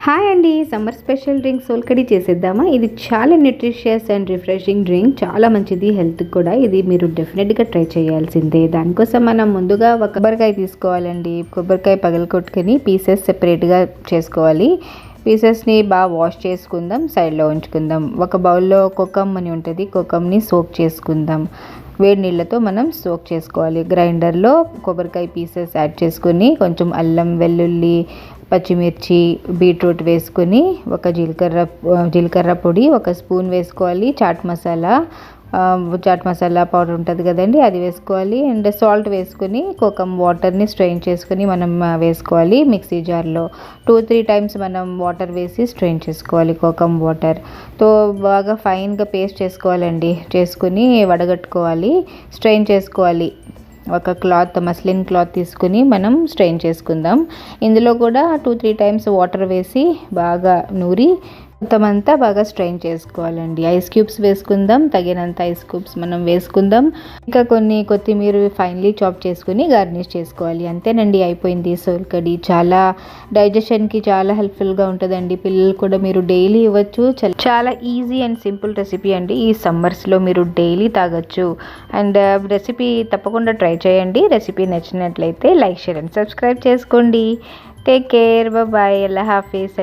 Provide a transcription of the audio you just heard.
Hi అండి, summer special drink సోల్కడి చేసేద్దామా. ఇది చాలా న్యూట్రిషియస్ అండ్ రిఫ్రెషింగ్ డ్రింక్, చాలా మంచిది హెల్త్కి కూడా. ఇది మీరు డెఫినెట్గా ట్రై చేయాల్సిందే. దానికోసం మనం ముందుగా ఒక కొబ్బరికాయ తీసుకోవాలండి. కొబ్బరికాయ పగలగొట్టుకొని పీసెస్ సెపరేట్గా చేసుకోవాలి. పీసెస్ని బాగా వాష్ చేసుకుందాం, సైడ్లో ఉంచుకుందాం. ఒక బౌల్లో కోకమ్ అని ఉంటుంది, కోకమ్ని సోక్ చేసుకుందాం. వేడి నీళ్ళతో మనం సోక్ చేసుకోవాలి. గ్రైండర్లో కొబ్బరికాయ పీసెస్ యాడ్ చేసుకుని కొంచెం అల్లం, వెల్లుల్లి, పచ్చిమిర్చి, బీట్రూట్ వేసుకుని ఒక జీలకర్ర పొడి ఒక స్పూన్ వేసుకోవాలి. చాట్ మసాలా పౌడర్ ఉంటుంది కదండి, అది వేసుకోవాలి. అండ్ సాల్ట్ వేసుకుని కోకమ్ వాటర్ని స్ట్రెయిన్ చేసుకుని మనం వేసుకోవాలి. మిక్సీ జార్లో 2-3 టైమ్స్ మనం వాటర్ వేసి స్ట్రెయిన్ చేసుకోవాలి. కోకమ్ వాటర్తో బాగా ఫైన్గా పేస్ట్ చేసుకోవాలండి. చేసుకుని వడగట్టుకోవాలి, స్ట్రెయిన్ చేసుకోవాలి. ఒక మస్లిన్ క్లాత్ తీసుకుని మనం స్ట్రెయిన్ చేసుకుందాం. ఇందులో కూడా 2-3 టైమ్స్ వాటర్ వేసి బాగా నూరి మొత్తం అంతా బాగా స్ట్రెయిన్ చేసుకోవాలండి. ఐస్ క్యూబ్స్ వేసుకుందాం, తగినంత ఐస్ క్యూబ్స్ మనం వేసుకుందాం. ఇంకా కొన్ని కొత్తిమీర ఫైన్లీ చాప్ చేసుకుని గార్నిష్ చేసుకోవాలి. అంతేనండి, అయిపోయింది సోల్కడి. చాలా డైజెషన్కి చాలా హెల్ప్ఫుల్గా ఉంటుందండి. పిల్లలు కూడా మీరు డైలీ ఇవ్వచ్చు. చాలా ఈజీ అండ్ సింపుల్ రెసిపీ అండి. ఈ సమ్మర్స్లో మీరు డైలీ తాగొచ్చు. అండ్ రెసిపీ తప్పకుండా ట్రై చేయండి. రెసిపీ నచ్చినట్లయితే లైక్, షేర్ అండ్ సబ్స్క్రైబ్ చేసుకోండి. టేక్ కేర్, బాయ్, అల్లా హాఫీస్.